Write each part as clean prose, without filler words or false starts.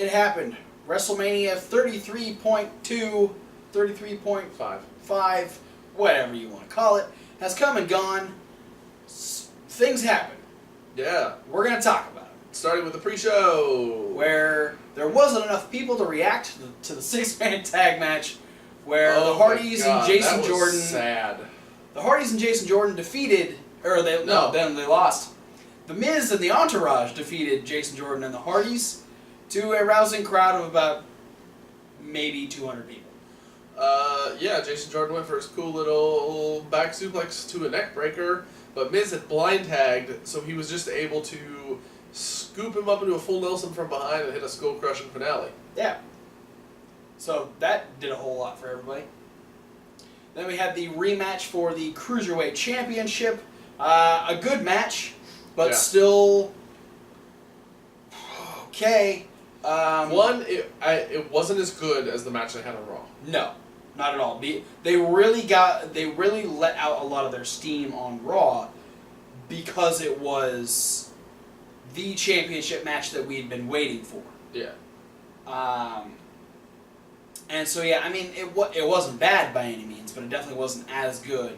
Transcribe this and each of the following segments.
it happened. WrestleMania 33.2, 33.5, whatever you want to call it, has come and gone. Things happen. Yeah. We're going to talk about it. Starting with the pre-show. Where there wasn't enough people to react to the six-man tag match where the Hardys and Jason Jordan... sad. The Hardys and Jason Jordan defeated... then they lost. The Miz and the Entourage defeated Jason Jordan and the Hardys to a rousing crowd of about maybe 200 people. Yeah, Jason Jordan went for his cool little back suplex to a neck breaker, but Miz had blind tagged, so he was just able to scoop him up into a full Nelson from behind and hit a skull-crushing finale. Yeah. So that did a whole lot for everybody. Then we had the rematch for the Cruiserweight Championship. A good match, but still okay. It wasn't as good as the match they had on Raw. No, not at all. They really let out a lot of their steam on Raw because it was the championship match that we had been waiting for. Yeah. And so yeah, I mean it wasn't bad by any means, but it definitely wasn't as good.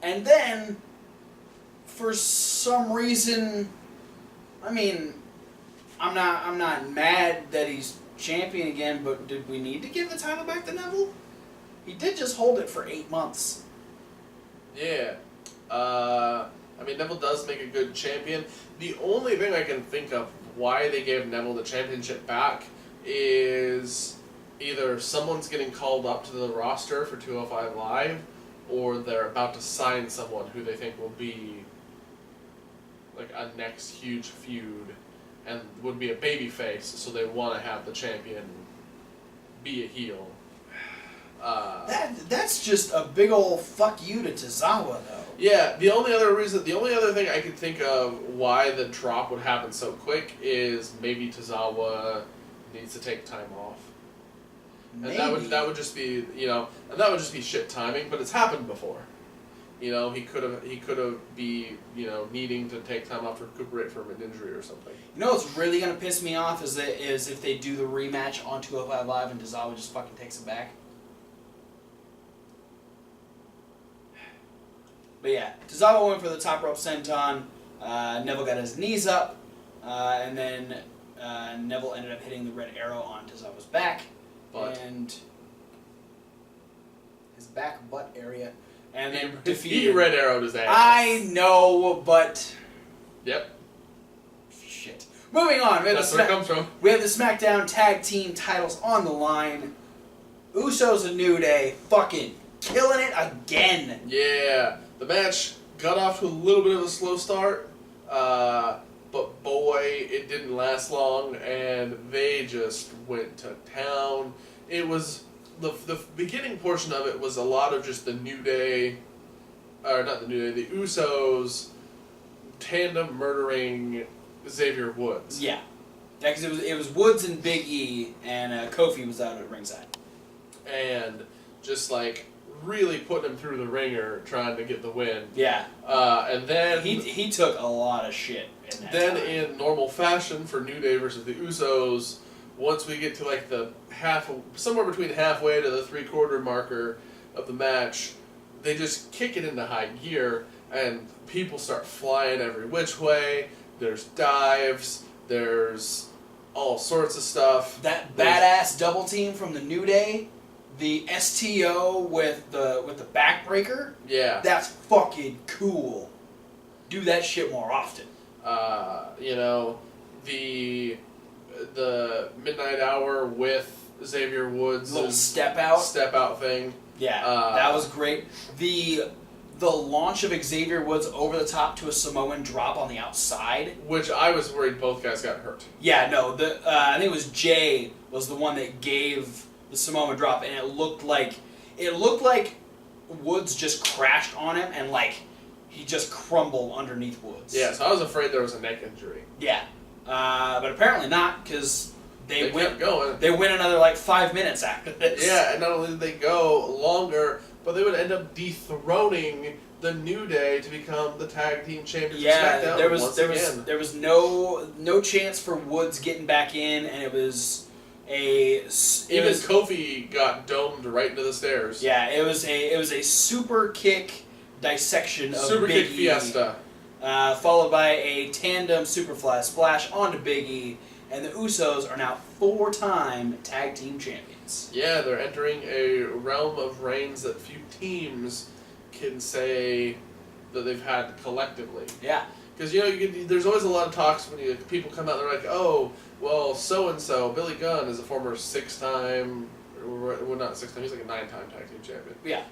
And then for some reason, I mean, I'm not mad that he's champion again, but did we need to give the title back to Neville? He did just hold it for 8 months. Yeah. I mean, Neville does make a good champion. The only thing I can think of why they gave Neville the championship back is either someone's getting called up to the roster for 205 Live, or they're about to sign someone who they think will be like a next huge feud and would be a babyface, so they want to have the champion be a heel. That's just a big old fuck you to Tozawa, though. Yeah, the only other thing I could think of why the drop would happen so quick is maybe Tozawa needs to take time off. Maybe. And that would just be, and that would just be shit timing, but it's happened before. He could have be, needing to take time off to recuperate from an injury or something. You know what's really gonna piss me off is if they do the rematch on 205 Live and Tozawa just fucking takes it back. But yeah, Tozawa went for the top rope senton. Neville got his knees up, and then Neville ended up hitting the red arrow on Tozawa's back and his back butt area. And then defeated. He red arrowed his ass. I know, but yep. Shit. Moving on. That's where it comes from. We have the SmackDown Tag Team titles on the line. Usos and New Day fucking killing it again. Yeah. The match got off to a little bit of a slow start, but boy, it didn't last long, and they just went to town. It was... The beginning portion of it was a lot of just the New Day, or not the New Day, the Usos tandem murdering Xavier Woods. Yeah, because it was Woods and Big E, and Kofi was out at ringside. And just like really putting him through the ringer trying to get the win. Yeah. And then... He took a lot of shit in that Then time. in normal fashion for New Day versus the Usos... Once we get to like the somewhere between halfway to the 3/4 marker of the match, they just kick it into high gear, and people start flying every which way. There's dives, there's all sorts of stuff. That badass double team from the New Day, the STO with the backbreaker. Yeah, that's fucking cool. Do that shit more often. The Midnight Hour with Xavier Woods' little step out thing. Yeah, that was great. The launch of Xavier Woods over the top to a Samoan drop on the outside, which I was worried both guys got hurt. Yeah, no, I think it was Jay was the one that gave the Samoan drop, and it looked like Woods just crashed on him, and like he just crumbled underneath Woods. Yeah, so I was afraid there was a neck injury. Yeah. But apparently not, because they kept going. They went another 5 minutes after this. Yeah, and not only did they go longer, but they would end up dethroning the New Day to become the tag team champions of Yeah, SmackDown there was no chance for Woods getting back in, and it was Kofi got domed right into the stairs. Yeah, it was a super kick dissection of Super Big kick E, fiesta. followed by a tandem superfly splash onto Big E, and the Usos are now 4-time tag team champions. Yeah, they're entering a realm of reigns that few teams can say that they've had collectively. Yeah. Because, there's always a lot of talks when people come out and they're like, oh, well, so-and-so, Billy Gunn is a former 6-time, well, not 6-time, he's like a 9-time tag team champion. Yeah.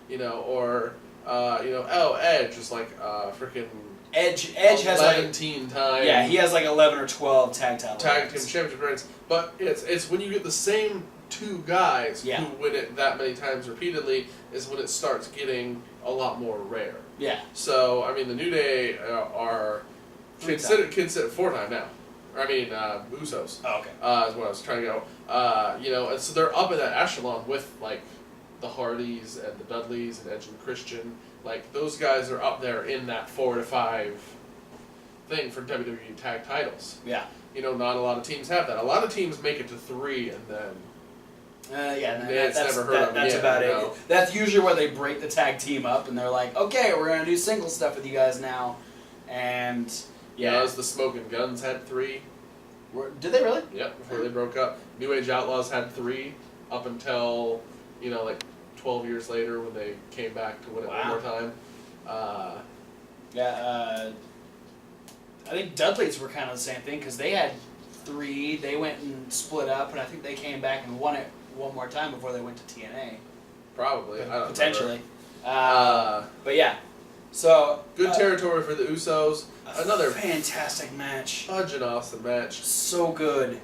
Edge is like freaking Edge has like 17-time. Yeah, he has like 11 or 12 tag team championship reigns. But it's when you get the same two guys Yeah. who win it that many times repeatedly is when it starts getting a lot more rare. Yeah. So, I mean, the New Day are considered 4-time now. Usos. Oh, okay. Is what I was trying to go. And so they're up in that echelon with, like, the Hardys and the Dudleys and Edge and Christian. Like, those guys are up there in that 4 to 5 thing for WWE tag titles. Yeah. Not a lot of teams have that. A lot of teams make it to 3 and then... that's never heard of that's yet, about no. it. That's usually where they break the tag team up, and they're like, okay, we're going to do single stuff with you guys now. And, yeah. The Smoke and Guns had 3. Did they really? Yep, before they broke up. New Age Outlaws had 3 up until, 12 years later when they came back to win it one more time. I think Dudley's were kind of the same thing, because they had 3, they went and split up, and I think they came back and won it one more time before they went to TNA. Probably. I don't Potentially. remember. But yeah. So Good territory for the Usos. Another fantastic match. Such an awesome match. So good.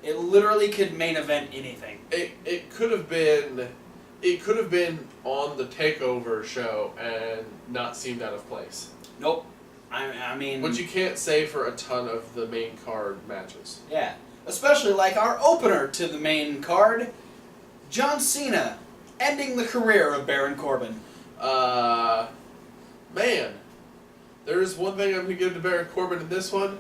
It literally could main event anything. It could have been on the Takeover show and not seemed out of place. Nope. I mean... Which you can't say for a ton of the main card matches. Yeah. Especially like our opener to the main card, John Cena, ending the career of Baron Corbin. Man, there is one thing I'm going to give to Baron Corbin in this one.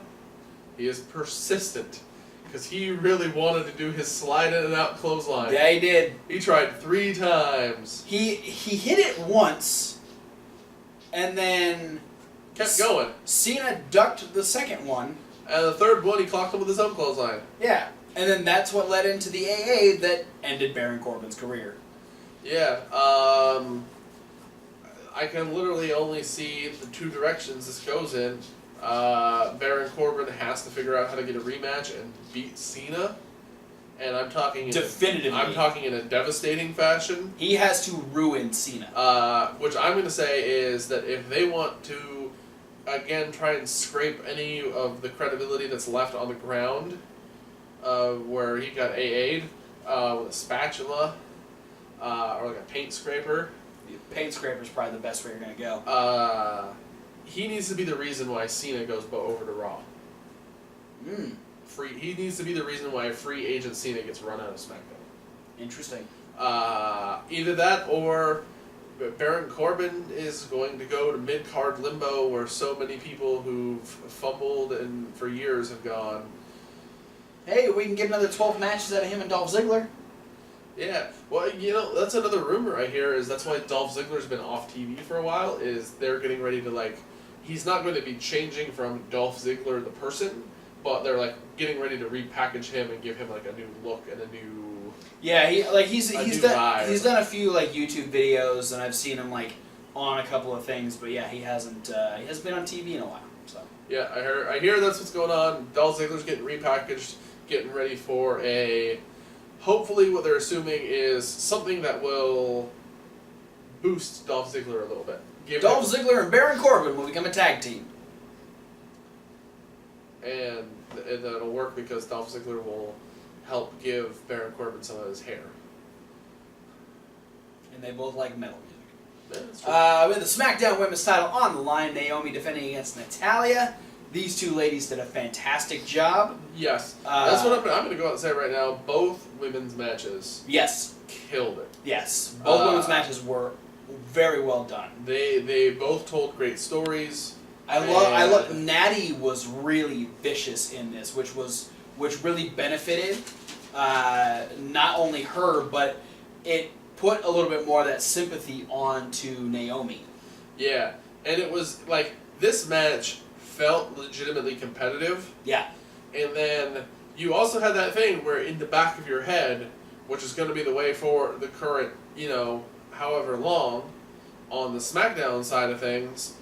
He is persistent. Because he really wanted to do his slide in and out clothesline. Yeah, he did. He tried 3 times. He hit it once, and then... Kept going. Cena ducked the second one. And the third one, he clocked him with his own clothesline. Yeah. And then that's what led into the AA that ended Baron Corbin's career. Yeah. I can literally only see the 2 directions this goes in. Baron Corbin has to figure out how to get a rematch and beat Cena. And I'm talking definitively. I'm talking in a devastating fashion. He has to ruin Cena. Which I'm going to say is that if they want to, again, try and scrape any of the credibility that's left on the ground, where he got AA'd with a spatula or like a paint scraper. Paint scraper's probably the best way you're going to go. He needs to be the reason why Cena goes over to Raw. He needs to be the reason why free agent Cena gets run out of SmackDown. Interesting. Either that or Baron Corbin is going to go to mid-card limbo where so many people who've fumbled and for years have gone. Hey, we can get another 12 matches out of him and Dolph Ziggler. Yeah, well, that's another rumor I hear is that's why Dolph Ziggler's been off TV for a while, is they're getting ready to, he's not going to be changing from Dolph Ziggler the person, but they're, getting ready to repackage him and give him, a new look and a new... Yeah, he's done a few, YouTube videos, and I've seen him, on a couple of things, but yeah, he hasn't been on TV in a while, so... Yeah, I hear that's what's going on. Dolph Ziggler's getting repackaged, getting ready for a... Hopefully what they're assuming is something that will boost Dolph Ziggler a little bit. Dolph Ziggler and Baron Corbin will become a tag team. And that'll work because Dolph Ziggler will help give Baron Corbin some of his hair. And they both like metal music. Yeah, that's true. With the SmackDown Women's title on the line, Naomi defending against Natalya. These 2 ladies did a fantastic job. Yes. That's what I'm going to go out and say right now. Both women's matches Yes. killed it. Yes. Both women's matches were very well done. They both told great stories. I love Natty was really vicious in this, which really benefited not only her, but it put a little bit more of that sympathy onto Naomi. Yeah, and it was like this match felt legitimately competitive. Yeah. And then you also had that thing where in the back of your head, which is going to be the way for the current, however long, on the SmackDown side of things,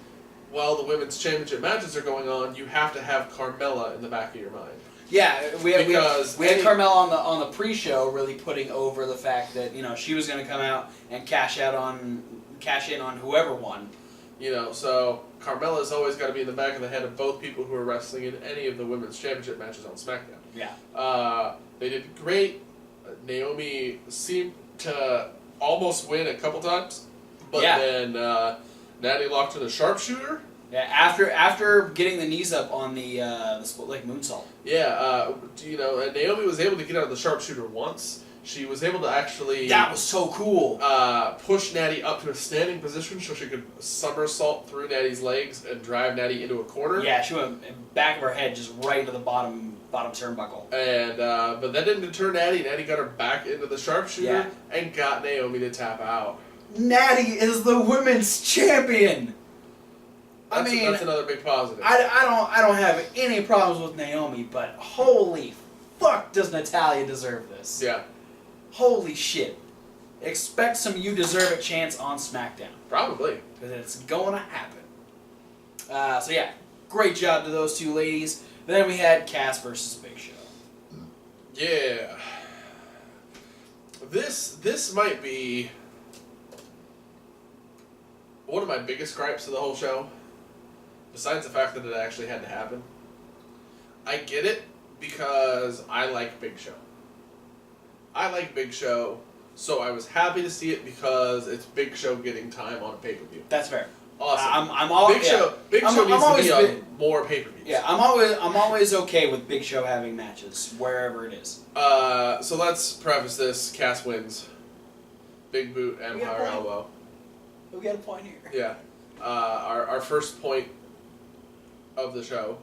while the women's championship matches are going on, you have to have Carmella in the back of your mind. Yeah, we had Carmella on the pre-show really putting over the fact that she was going to come out and cash in on whoever won. So Carmella's always got to be in the back of the head of both people who are wrestling in any of the women's championship matches on SmackDown. Yeah. They did great. Naomi seemed to almost win a couple times, but then Natty locked in a sharpshooter. Yeah, after getting the knees up on the split leg moonsault. Yeah, Naomi was able to get out of the sharpshooter once. She was able to actually... That was so cool. Push Natty up to a standing position so she could somersault through Natty's legs and drive Natty into a corner. Yeah, she went back of her head just right into the bottom turnbuckle. And but that didn't deter Natty. Natty got her back into the sharpshooter and got Naomi to tap out. Natty is the women's champion. That's another big positive. I don't have any problems with Naomi, but holy fuck, does Natalya deserve this? Yeah. Holy shit. Expect some You Deserve It chants on SmackDown. Probably. Because it's going to happen. So yeah, great job to those two ladies. Then we had Cass versus Big Show. Yeah. This might be one of my biggest gripes of the whole show. Besides the fact that it actually had to happen. I get it because I like Big Show. I like Big Show, so I was happy to see it because it's Big Show getting time on a pay-per-view. That's fair. Awesome. Big Show needs to be on more pay-per-views. Yeah, I'm always okay with Big Show having matches wherever it is. So let's preface this. Cass wins. Big boot, Empire elbow. We got a point here. Yeah. Our first point of the show.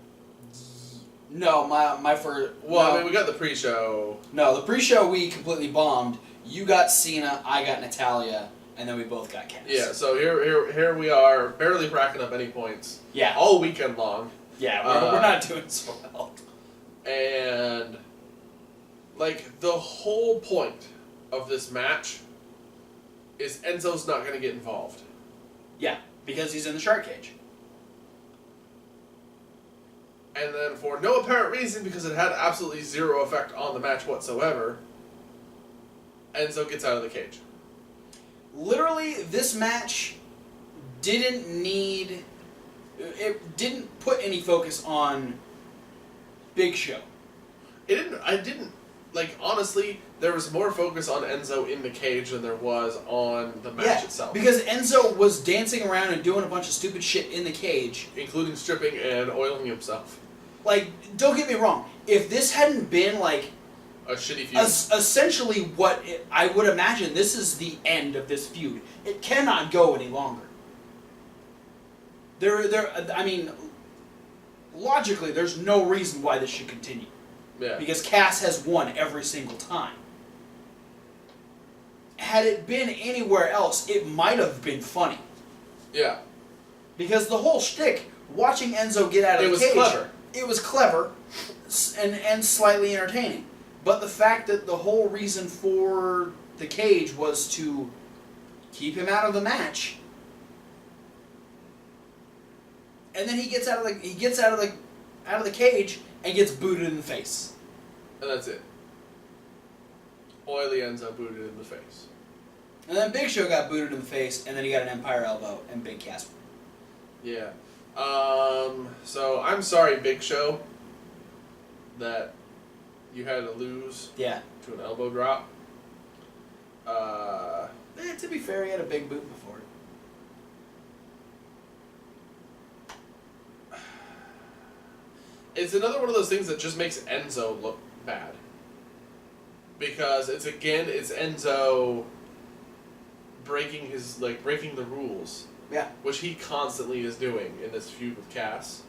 No, my first... Well, I mean, we got the pre-show. No, the pre-show we completely bombed. You got Cena, I got Natalya, and then we both got Cass. Yeah, so here we are, barely racking up any points. Yeah. All weekend long. Yeah, we're not doing so well. And, the whole point of this match is Enzo's not going to get involved. Yeah, because he's in the shark cage. And then for no apparent reason, because it had absolutely zero effect on the match whatsoever, Enzo gets out of the cage. Literally, this match didn't put any focus on Big Show. Honestly, there was more focus on Enzo in the cage than there was on the match itself. Because Enzo was dancing around and doing a bunch of stupid shit in the cage. Including stripping and oiling himself. Don't get me wrong. If this hadn't been, a shitty feud. Essentially I would imagine this is the end of this feud. It cannot go any longer. Logically, there's no reason why this should continue. Yeah. Because Cass has won every single time. Had it been anywhere else, it might have been funny. Yeah. Because the whole shtick, watching Enzo get out of the cage... clever. It was clever and slightly entertaining. But the fact that the whole reason for the cage was to keep him out of the match, and then he gets out of the cage and gets booted in the face. And that's it. Oily Enzo booted in the face. And then Big Show got booted in the face, and then he got an Empire elbow and Big Cass. Yeah. So I'm sorry, Big Show, that you had to lose to an elbow drop. To be fair, he had a big boot before. It's another one of those things that just makes Enzo look bad. Because it's Enzo breaking the rules. Yeah. Which he constantly is doing in this feud with Cass.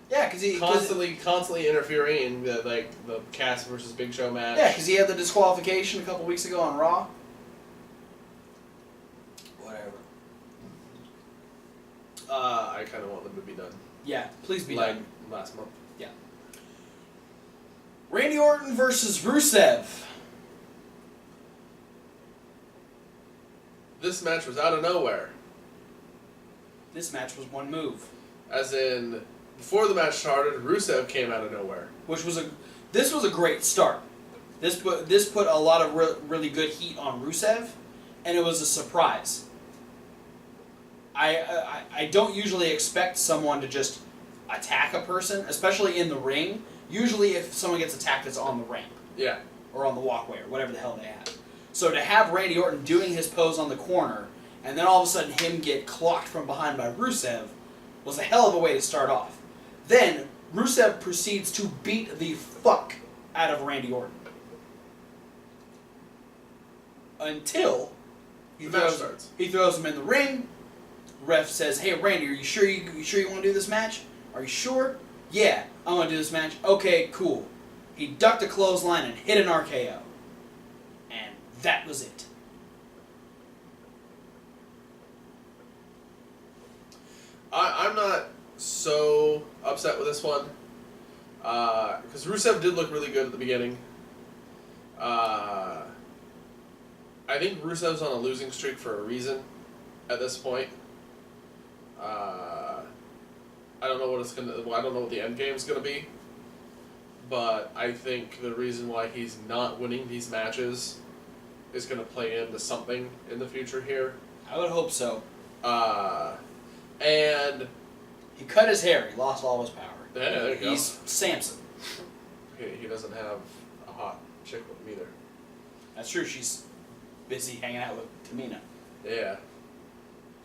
Yeah, because he constantly interfering in the Cass versus Big Show match. Yeah, because he had the disqualification a couple weeks ago on Raw. Whatever. I kind of want them to be done. Yeah, please be done. Last month. Yeah. Randy Orton versus Rusev. This match was out of nowhere. This match was one move. As in, before the match started, Rusev came out of nowhere. This was a great start. This put a lot of really good heat on Rusev, and it was a surprise. I don't usually expect someone to just attack a person, especially in the ring. Usually if someone gets attacked, it's on the ramp. Yeah. Or on the walkway, or whatever the hell they have. So to have Randy Orton doing his pose on the corner, and then all of a sudden him get clocked from behind by Rusev, was a hell of a way to start off. Then, Rusev proceeds to beat the fuck out of Randy Orton. Until he throws him in the ring. Ref says, "Hey Randy, are you sure you want to do this match? Are you sure? Yeah, I want to do this match. Okay, cool." He ducked a clothesline and hit an RKO. And that was it. I'm not so upset with this one. Because Rusev did look really good at the beginning. I think Rusev's on a losing streak for a reason at this point. I don't know what I don't know what the end game's gonna be. But I think the reason why he's not winning these matches is gonna play into something in the future here. I would hope so. And he cut his hair. He lost all his power. Yeah, there you go. He's Samson. He doesn't have a hot chick with him either. That's true. She's busy hanging out with Tamina. Yeah.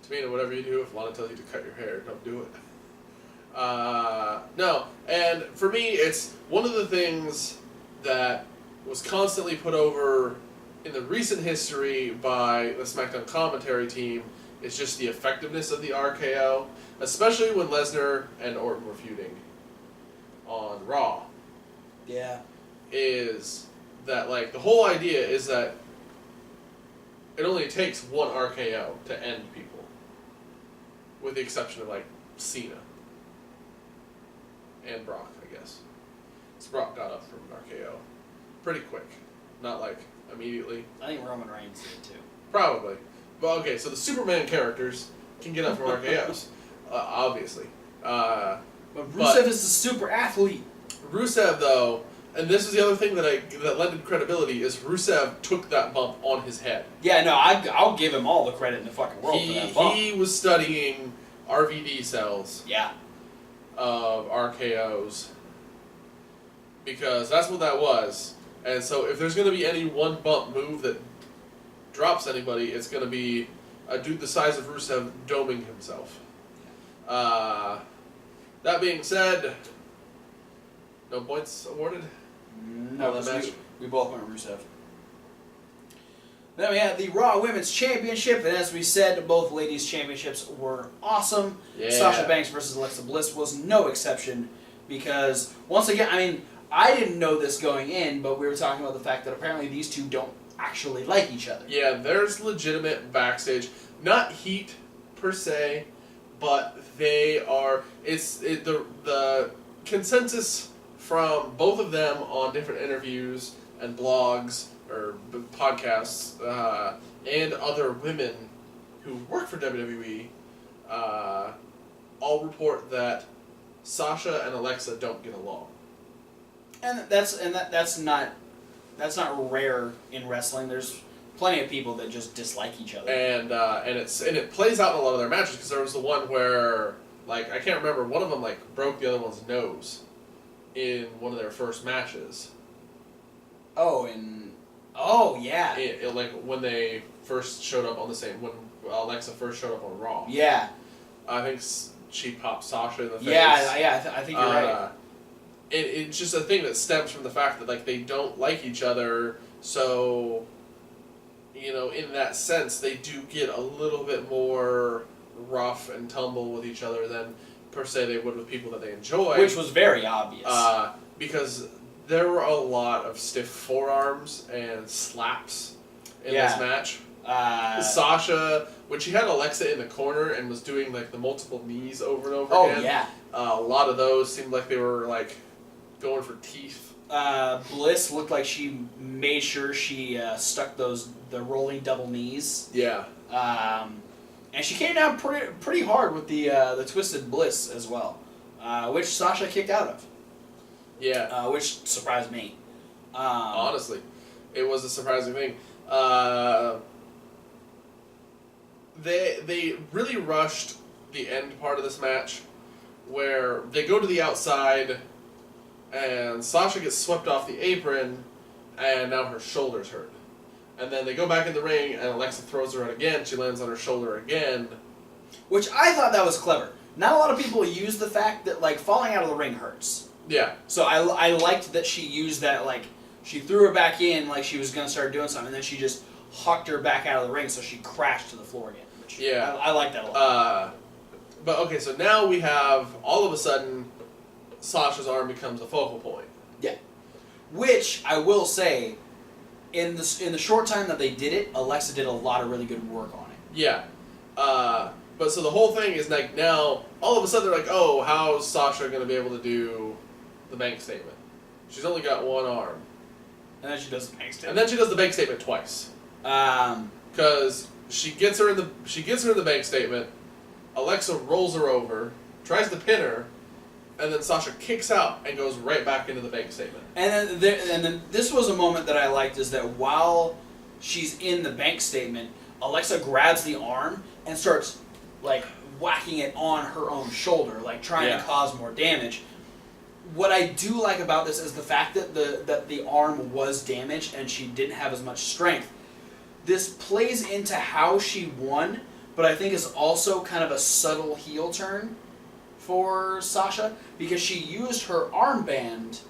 Tamina, whatever you do, if Lana tells you to cut your hair, don't do it. No, and for me, it's one of the things that was constantly put over in the recent history by the SmackDown commentary team is just the effectiveness of the RKO, especially when Lesnar and Orton were feuding on Raw. Yeah. Is that, the whole idea is that it only takes one RKO to end people. With the exception of, Cena. And Brock, I guess. So Brock got up from an RKO pretty quick. Not, immediately. I think Roman Reigns did, too. Probably. Well, okay, so the Superman characters can get up from RKOs. Obviously. But Rusev is the super athlete. Rusev, though, and this is the other thing that lended credibility, is Rusev took that bump on his head. Yeah, no, I'll give him all the credit in the fucking world for that bump. He was studying RVD cells. Yeah. Of RKOs. Because that's what that was. And so if there's going to be any one bump move that drops anybody, it's going to be a dude the size of Rusev doming himself. That being said, no points awarded? No, we both went Rusev. Then we had the Raw Women's Championship, and as we said, both ladies' championships were awesome. Yeah. Sasha Banks versus Alexa Bliss was no exception, because, once again, I didn't know this going in, but we were talking about the fact that apparently these two don't actually like each other. Yeah, there's legitimate backstage, not heat per se, but they are, the consensus from both of them on different interviews and blogs or podcasts and other women who work for WWE all report that Sasha and Alexa don't get along. And that's not rare in wrestling. There's plenty of people that just dislike each other. And it plays out in a lot of their matches, because there was the one where I can't remember, one of them broke the other one's nose in one of their first matches. Oh yeah. When they first showed up on when Alexa first showed up on Raw. Yeah. I think she popped Sasha in the face. Yeah, I think you're right. It's just a thing that stems from the fact that they don't like each other, so in that sense, they do get a little bit more rough and tumble with each other than per se they would with people that they enjoy. Which was very obvious. Because there were a lot of stiff forearms and slaps in this match. Sasha, when she had Alexa in the corner and was doing like the multiple knees over and over again. Yeah. A lot of those seemed like they were like going for teeth. Bliss looked like she made sure she stuck the rolling double knees. Yeah. And she came down pretty hard with the Twisted Bliss as well, which Sasha kicked out of. Yeah. Which surprised me. Honestly, it was a surprising thing. They really rushed the end part of this match, where they go to the outside, and Sasha gets swept off the apron, and now her shoulder's hurt. And then they go back in the ring, and Alexa throws her out again. She lands on her shoulder again. Which I thought that was clever. Not a lot of people use the fact that, like, falling out of the ring hurts. Yeah. So I liked that she used that, like, she threw her back in like she was going to start doing something, and then she just hucked her back out of the ring, so she crashed to the floor again. Which yeah. I like that a lot. But, okay, so now we have, all of a sudden, Sasha's arm becomes a focal point. Yeah. Which, I will say, in the short time that they did it, Alexa did a lot of really good work on it. Yeah. But so the whole thing is like now, all of a sudden they're like, oh, how's Sasha going to be able to do the bank statement? She's only got one arm. And then she does the bank statement. And then she does the bank statement twice. Because she gets her in the bank statement, Alexa rolls her over, tries to pin her, and then Sasha kicks out and goes right back into the bank statement. And then this was a moment that I liked, is that while she's in the bank statement, Alexa grabs the arm and starts like whacking it on her own shoulder, like trying to cause more damage. What I do like about this is the fact that the arm was damaged and she didn't have as much strength. This plays into how she won, but I think is also kind of a subtle heel turn for Sasha, because she used her armband,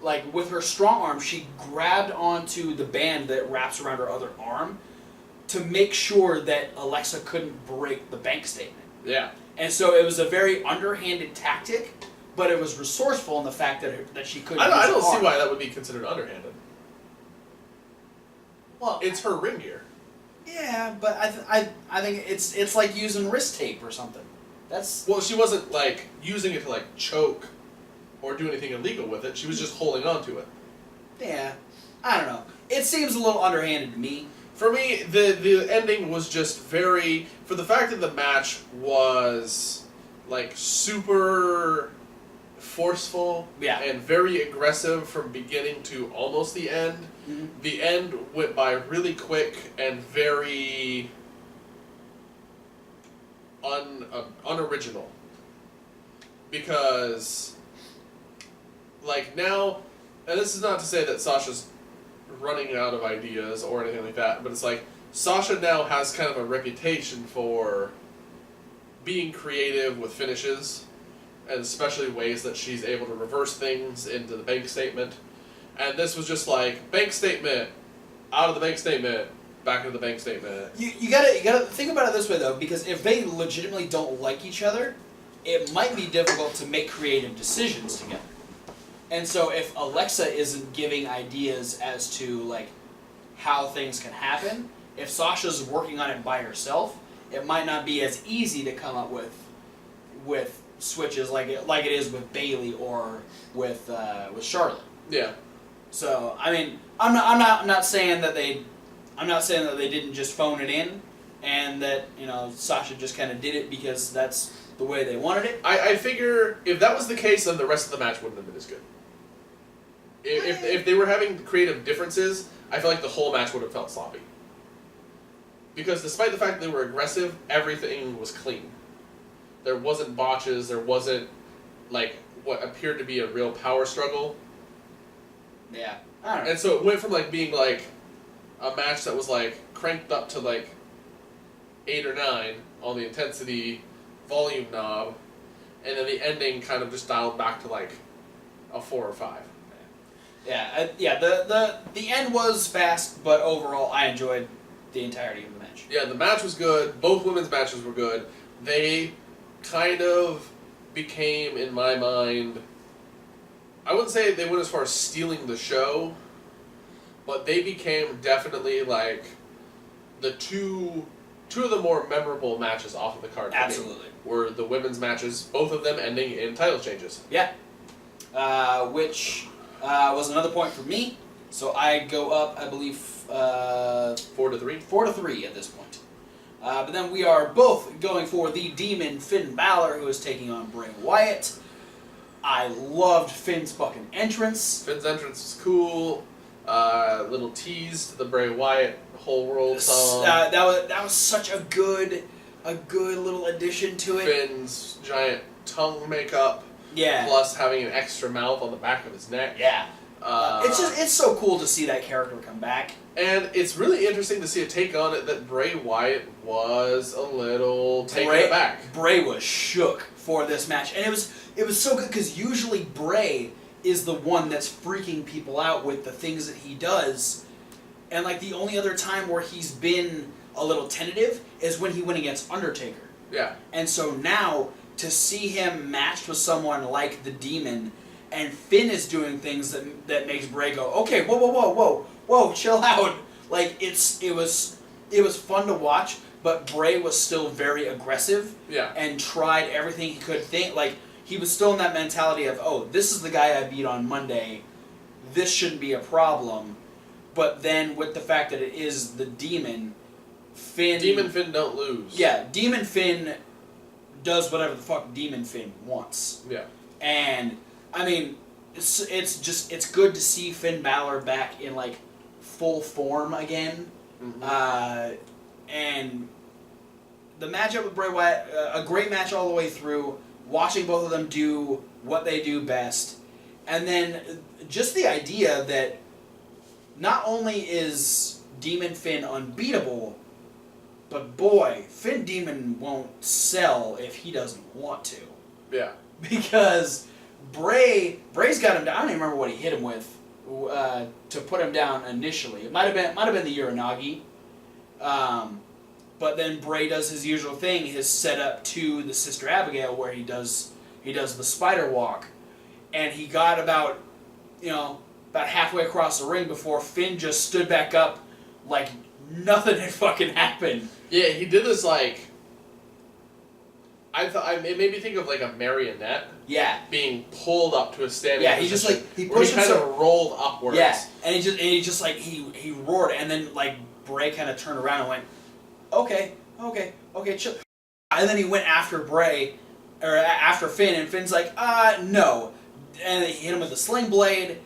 like with her strong arm, she grabbed onto the band that wraps around her other arm to make sure that Alexa couldn't break the bank statement. Yeah. And so it was a very underhanded tactic, but it was resourceful in the fact that she couldn't. I don't see why that would be considered underhanded. Well, it's her ring gear. Yeah, but I think it's like using wrist tape or something. Well, she wasn't like using it to like choke or do anything illegal with it. She was just holding on to it. Yeah, I don't know. It seems a little underhanded to me. For me, the ending was just very, for the fact that the match was like super forceful and very aggressive from beginning to almost the end. Mm-hmm. The end went by really quick and very unoriginal. Because, like now, and this is not to say that Sasha's running out of ideas or anything like that, but it's like Sasha now has kind of a reputation for being creative with finishes, and especially ways that she's able to reverse things into the bank statement. And this was just like bank statement, out of the bank statement, back into the bank statement. You gotta think about it this way though, because if they legitimately don't like each other, it might be difficult to make creative decisions together. And so if Alexa isn't giving ideas as to like how things can happen, if Sasha's working on it by herself, it might not be as easy to come up with switches like it is with Bayley or with Charlotte. Yeah. So I mean, I'm not saying that they didn't just phone it in, and that Sasha just kind of did it because that's the way they wanted it. I figure if that was the case, then the rest of the match wouldn't have been as good. If they were having creative differences, I feel like the whole match would have felt sloppy. Because despite the fact that they were aggressive, everything was clean. There wasn't botches, there wasn't like what appeared to be a real power struggle. Yeah. I don't know. And so it went from like being like a match that was like cranked up to like 8 or 9 on the intensity volume knob, and then the ending kind of just dialed back to like a 4 or 5. Yeah. The end was fast, but overall I enjoyed the entirety of the match. Yeah, the match was good. Both women's matches were good. They kind of became, in my mind, I wouldn't say they went as far as stealing the show, but they became definitely like the two of the more memorable matches off of the card. Absolutely. Were the women's matches, both of them ending in title changes. Yeah. Which was another point for me. So I go up, I believe, 4-3. 4-3 at this point. But then we are both going for the Demon Finn Balor, who is taking on Bray Wyatt. I loved Finn's fucking entrance. Finn's entrance was cool. Little tease to the Bray Wyatt Whole World song. That was such a good little addition to it. Finn's giant tongue makeup. Yeah. Plus having an extra mouth on the back of his neck. Yeah. It's so cool to see that character come back. And it's really interesting to see a take on it that Bray Wyatt was a little taken aback. Bray was shook for this match, and it was so good because usually Bray is the one that's freaking people out with the things that he does, and like the only other time where he's been a little tentative is when he went against Undertaker. Yeah. And so now to see him matched with someone like the Demon, and Finn is doing things that makes Bray go, okay, whoa, chill out. Like it was fun to watch, but Bray was still very aggressive. Yeah. And tried everything he could think. Like he was still in that mentality of, oh, this is the guy I beat on Monday. This shouldn't be a problem. But then with the fact that it is the Demon Finn don't lose. Yeah, Demon Finn does whatever the fuck Demon Finn wants. Yeah. And I mean, it's good to see Finn Balor back in like full form again. Mm-hmm. And the matchup with Bray Wyatt, a great match all the way through. Watching both of them do what they do best, and then just the idea that not only is Demon Finn unbeatable, but boy, Finn Demon won't sell if he doesn't want to. Yeah. Because Bray's got him down. I don't even remember what he hit him with to put him down initially. It might have been the Uranagi. But then Bray does his usual thing, his setup to the Sister Abigail, where he does the spider walk, and he got about halfway across the ring before Finn just stood back up like nothing had fucking happened. Yeah, he did this like. It made me think of like a marionette. Yeah. Being pulled up to a standing. Yeah, he just like he pushed kind of rolled upwards. Yeah, and he just like he roared, and then like Bray kind of turned around and went, okay, chill. And then he went after Bray, or after Finn, and Finn's like, no. And he hit him with the sling blade,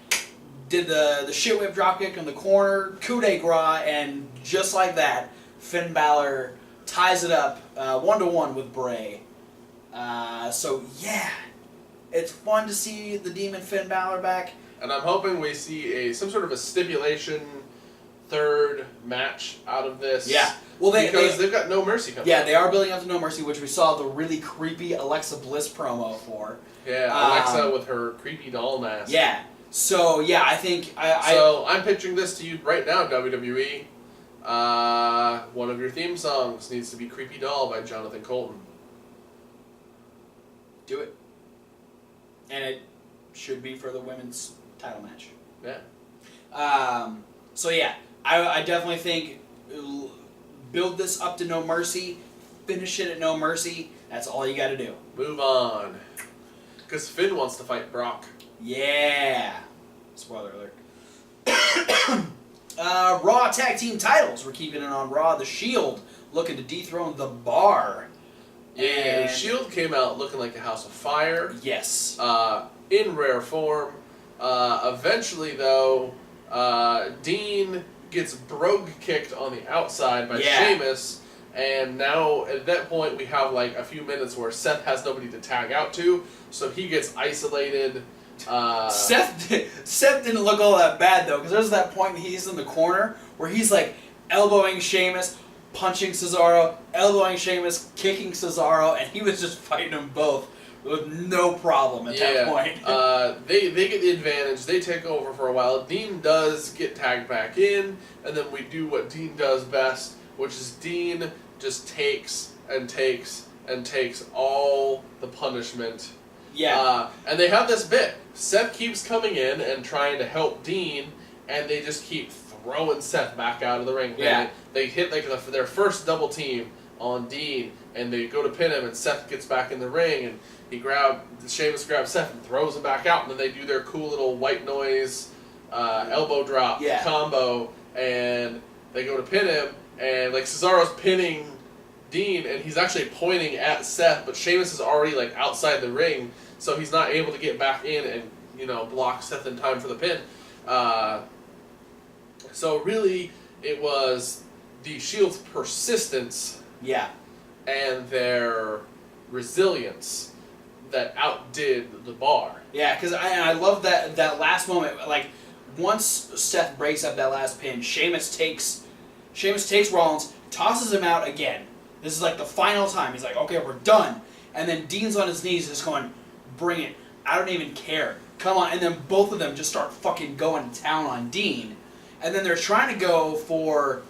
did the shit whip dropkick in the corner, coup de grace, and just like that, Finn Balor ties it up 1-1 with Bray. So yeah, it's fun to see the Demon Finn Balor back. And I'm hoping we see some sort of a stipulation third match out of this. Yeah. Well, they've got No Mercy coming. Yeah, they are building up to No Mercy, which we saw the really creepy Alexa Bliss promo for. Yeah, Alexa with her creepy doll mask. Yeah. So yeah, I think I'm pitching this to you right now, WWE. One of your theme songs needs to be "Creepy Doll" by Jonathan Colton. Do it. And it should be for the women's title match. Yeah. So yeah, I definitely think build this up to No Mercy, finish it at No Mercy. That's all you got to do. Move on. Because Finn wants to fight Brock. Yeah. Spoiler alert. Raw Tag Team titles. We're keeping it on Raw. The Shield looking to dethrone the Bar. Yeah, And Shield came out looking like a house of fire. Yes. In rare form. Eventually, though, Dean gets brogue kicked on the outside by Sheamus, and now at that point we have like a few minutes where Seth has nobody to tag out to, so he gets isolated. Seth didn't look all that bad though, because there's that point he's in the corner where he's like elbowing Sheamus, punching Cesaro, elbowing Sheamus, kicking Cesaro, and he was just fighting them both with no problem at that point. They get the advantage. They take over for a while. Dean does get tagged back in, and then we do what Dean does best. which is Dean just takes and takes and takes all the punishment. Yeah. And they have this bit. Seth keeps coming in and trying to help Dean, and they just keep throwing Seth back out of the ring. Yeah. They hit their first double team on Dean, and they go to pin him, and Seth gets back in the ring, and Sheamus grabs Seth and throws him back out, and then they do their cool little white noise elbow drop combo, and they go to pin him, and like Cesaro's pinning Dean, and he's actually pointing at Seth, but Sheamus is already like outside the ring, so he's not able to get back in and block Seth in time for the pin. So really, it was the Shield's persistence, and their resilience that outdid the Bar. Yeah, because I love that last moment. Like, once Seth breaks up that last pin, Sheamus takes Rollins, tosses him out again. This is like the final time. He's like, okay, we're done. And then Dean's on his knees just going, bring it. I don't even care. Come on. And then both of them just start fucking going to town on Dean. And then they're trying to go for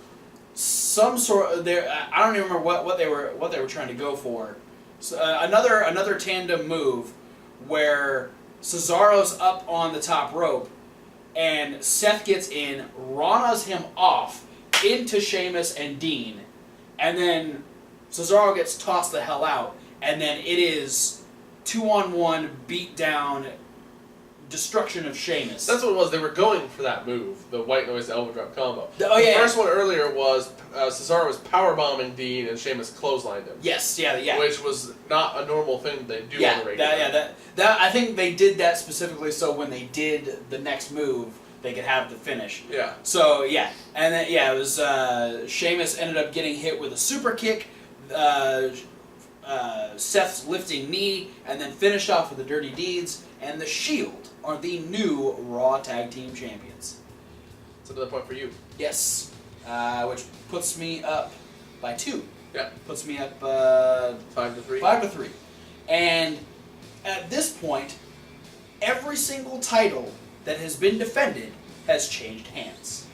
some sort of... I don't even remember what they were trying to go for. So, another tandem move where Cesaro's up on the top rope and Seth gets in, Rana's him off into Sheamus and Dean, and then Cesaro gets tossed the hell out, and then it is 2-on-1 beatdown destruction of Sheamus. That's what it was. They were going for that move, the white noise elbow drop combo. The first one earlier was Cesaro was powerbombing Dean and Sheamus clotheslined him. Yes, yeah. Which was not a normal thing they do on the regular. That I think they did that specifically so when they did the next move, they could have the finish. Yeah. So, yeah. And then, it was Sheamus ended up getting hit with a super kick, Seth's lifting knee, and then finished off with the Dirty Deeds, and the Shield are the new Raw Tag Team Champions. That's another point for you. Yes. Which puts me up by 2. Yeah. Puts me up 5-3. 5-3. And at this point, every single title that has been defended has changed hands.